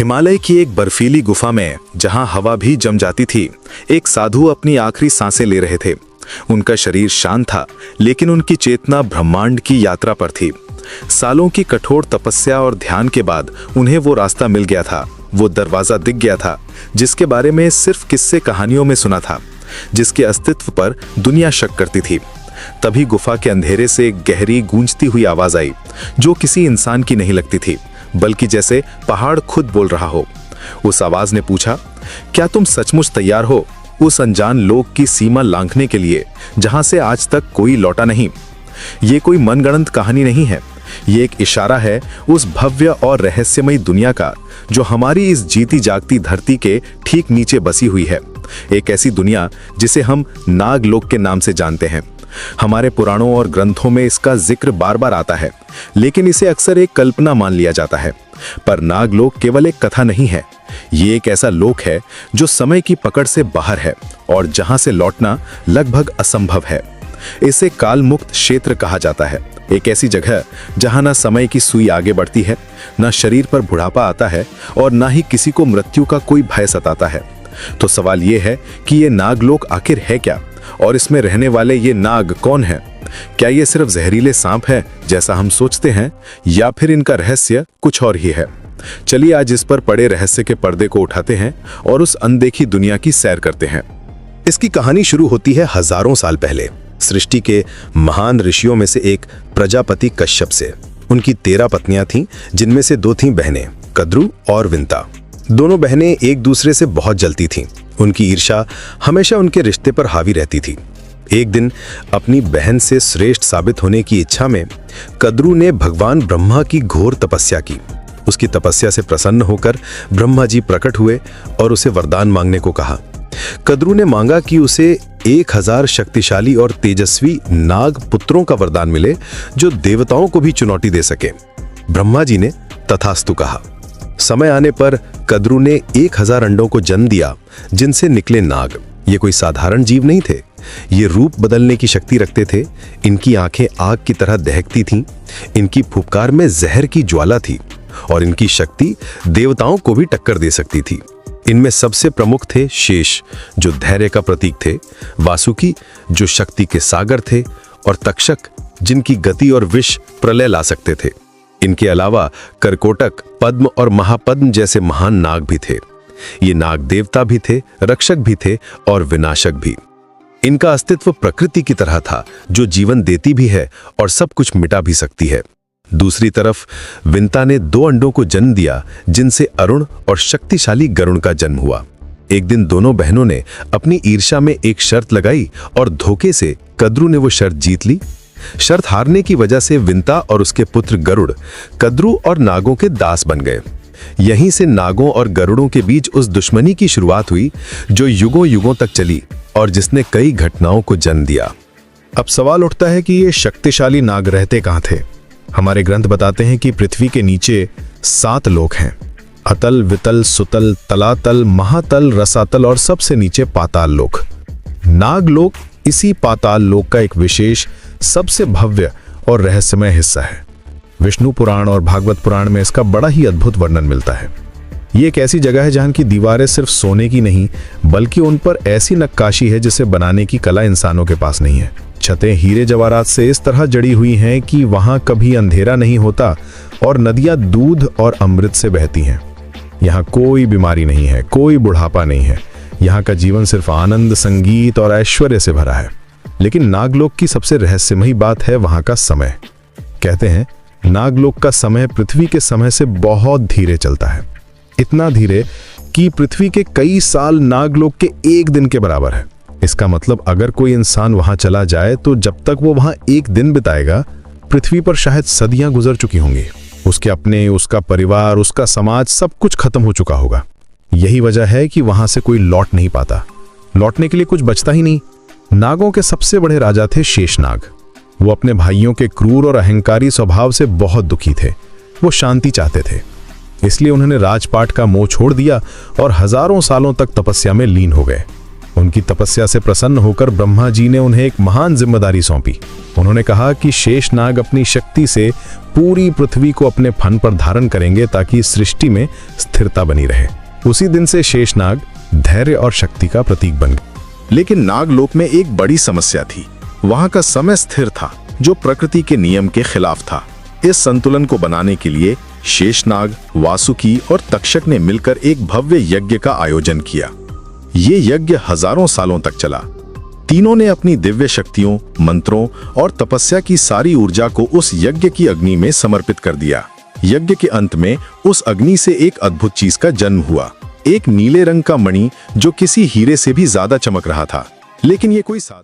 हिमालय की एक बर्फीली गुफा में, जहां हवा भी जम जाती थी, एक साधु अपनी आखिरी सांसें ले रहे थे। उनका शरीर शांत था, लेकिन उनकी चेतना ब्रह्मांड की यात्रा पर थी। सालों की कठोर तपस्या और ध्यान के बाद उन्हें वो रास्ता मिल गया था, वो दरवाजा दिख गया था, जिसके बारे में सिर्फ किस्से कहानियों में सुना था, जिसके अस्तित्व पर दुनिया शक करती थी। तभी गुफा के अंधेरे से एक गहरी गूंजती हुई आवाज आई, जो किसी इंसान की नहीं लगती थी, बल्कि जैसे पहाड़ खुद बोल रहा हो। उस आवाज ने पूछा, क्या तुम सचमुच तैयार हो उस अनजान लोक की सीमा लांघने के लिए, जहां से आज तक कोई लौटा नहीं? ये कोई मनगढ़ंत कहानी नहीं है, ये एक इशारा है उस भव्य और रहस्यमयी दुनिया का, जो हमारी इस जीती जागती धरती के ठीक नीचे बसी हुई है। एक ऐसी दुनिया जिसे हम नागलोक के नाम से जानते हैं। हमारे पुराणों और ग्रंथों में इसका जिक्र बार बार आता है, लेकिन इसे अक्सर एक कल्पना मान लिया जाता है। पर नागलोक केवल एक कथा नहीं है, ये एक ऐसा लोक है जो समय की पकड़ से बाहर है और जहां से लौटना लगभग असंभव है। इसे काल मुक्त क्षेत्र कहा जाता है, एक ऐसी जगह जहां ना समय की सुई आगे बढ़ती है, ना शरीर पर बुढ़ापा आता है और ना ही किसी को मृत्यु का कोई भय सताता है। तो सवाल ये है कि ये नागलोक आखिर है क्या, और इसमें रहने वाले ये नाग कौन हैं? क्या ये सिर्फ जहरीले सांप है जैसा हम सोचते हैं, या फिर इनका रहस्य कुछ और ही है? चलिए आज इस पर पड़े रहस्य के पर्दे को उठाते हैं और उस अनदेखी दुनिया की सैर करते हैं। इसकी कहानी शुरू होती है हजारों साल पहले, सृष्टि के महान ऋषियों में से एक प्रजापति कश्यप से। उनकी 13 पत्नियां थीं, जिनमें से 2 थीं बहनें, कद्रू और विंता। दोनों बहनें एक दूसरे से बहुत जलती थीं। उनकी ईर्ष्या हमेशा उनके रिश्ते पर हावी रहती थी। एक दिन अपनी बहन से श्रेष्ठ साबित होने की इच्छा में कद्रू ने भगवान ब्रह्मा की घोर तपस्या की। उसकी तपस्या से प्रसन्न होकर ब्रह्मा जी प्रकट हुए और उसे वरदान मांगने को कहा। कद्रू ने मांगा कि उसे 1000 शक्तिशाली और तेजस्वी नाग पुत्रों का वरदान मिले, जो देवताओं को भी चुनौती दे सके। ब्रह्मा जी ने तथास्तु कहा। समय आने पर कद्रू ने 1000 अंडों को जन्म दिया, जिनसे निकले नाग। ये कोई साधारण जीव नहीं थे, ये रूप बदलने की शक्ति रखते थे। इनकी आंखें आग की तरह दहकती थीं, इनकी फुफकार में जहर की ज्वाला थी और इनकी शक्ति देवताओं को भी टक्कर दे सकती थी। इनमें सबसे प्रमुख थे शेष, जो धैर्य का प्रतीक थे, वासुकी, जो शक्ति के सागर थे, और तक्षक, जिनकी गति और विष प्रलय ला सकते थे। इनके अलावा करकोटक, पद्म और महापद्म जैसे महान नाग भी थे। ये नाग देवता भी थे, रक्षक भी थे और विनाशक भी। इनका अस्तित्व प्रकृति की तरह था, जो जीवन देती भी है और सब कुछ मिटा भी सकती है। दूसरी तरफ विंता ने 2 अंडों को जन्म दिया, जिनसे अरुण और शक्तिशाली गरुण का जन्म हुआ। एक दिन दोनों बहनों ने अपनी ईर्ष्या में एक शर्त लगाई और धोखे से कद्रू ने वो शर्त जीत ली। शर्त हारने की वजह से विंता और उसके पुत्र गरुड़ कद्रू और नागों के दास बन गए। यहीं से नागों और गरुड़ों के बीच उस दुश्मनी की शुरुआत हुई, जो युगों युगों तक चली और जिसने कई घटनाओं को जन्म दिया। अब सवाल उठता है कि ये शक्तिशाली नाग रहते कहाँ थे? हमारे ग्रंथ बताते हैं कि पृथ्वी के नीचे 7 लोक हैं: अतल, वितल, सुतल, तलातल, महातल, रसातल और सबसे नीचे पाताल लोक। नागलोक इसी पाताल लोक का एक विशेष, सबसे भव्य और रहस्यमय हिस्सा है। विष्णु पुराण और भागवत पुराण में इसका बड़ा ही अद्भुत वर्णन मिलता है। ये एक ऐसी जगह है जहां की दीवारें सिर्फ सोने की नहीं, बल्कि उन पर ऐसी नक्काशी है जिसे बनाने की कला इंसानों के पास नहीं है। छतें हीरे जवाहरात से इस तरह जड़ी हुई हैं कि वहां कभी अंधेरा नहीं होता और नदियां दूध और अमृत से बहती हैं। यहाँ कोई बीमारी नहीं है, कोई बुढ़ापा नहीं है। यहाँ का जीवन सिर्फ आनंद, संगीत और ऐश्वर्य से भरा है। लेकिन नागलोक की सबसे रहस्यमयी बात है वहां का समय। कहते हैं नागलोक का समय पृथ्वी के समय से बहुत धीरे चलता है, इतना धीरे कि पृथ्वी के कई साल नागलोक के एक दिन के बराबर है। इसका मतलब अगर कोई इंसान वहां चला जाए तो जब तक वो वहां एक दिन बिताएगा, पृथ्वी पर शायद सदियां गुजर चुकी होंगी। उसके अपने, उसका परिवार, उसका समाज, सब कुछ खत्म हो चुका होगा। यही वजह है कि वहां से कोई लौट नहीं पाता। लौटने के लिए कुछ बचता ही नहीं। नागों के सबसे बड़े राजा थे शेषनाग। वो अपने भाइयों के क्रूर और अहंकारी स्वभाव से बहुत दुखी थे। वो शांति चाहते थे, इसलिए उन्होंने राजपाट का मोह छोड़ दिया और हजारों सालों तक तपस्या में लीन हो गए। उनकी तपस्या से प्रसन्न होकर ब्रह्मा जी ने उन्हें एक महान जिम्मेदारी सौंपी। उन्होंने कहा कि शेषनाग अपनी शक्ति से पूरी पृथ्वी को अपने फन पर धारण करेंगे ताकि सृष्टि में स्थिरता बनी रहे। उसी दिन से शेषनाग धैर्य और शक्ति का प्रतीक बन गए। लेकिन नागलोक में एक बड़ी समस्या थी। वहां का समय स्थिर था, जो प्रकृति के नियम के खिलाफ था। इस संतुलन को बनाने के लिए शेषनाग, वासुकी और तक्षक ने मिलकर एक भव्य यज्ञ का आयोजन किया। ये यज्ञ हजारों सालों तक चला। तीनों ने अपनी दिव्य शक्तियों, मंत्रों और तपस्या की सारी ऊर्जा को उस यज्ञ की अग्नि में समर्पित कर दिया। यज्ञ के अंत में उस अग्नि से एक अद्भुत चीज का जन्म हुआ, एक नीले रंग का मणि जो किसी हीरे से भी ज्यादा चमक रहा था। लेकिन ये कोई साधारण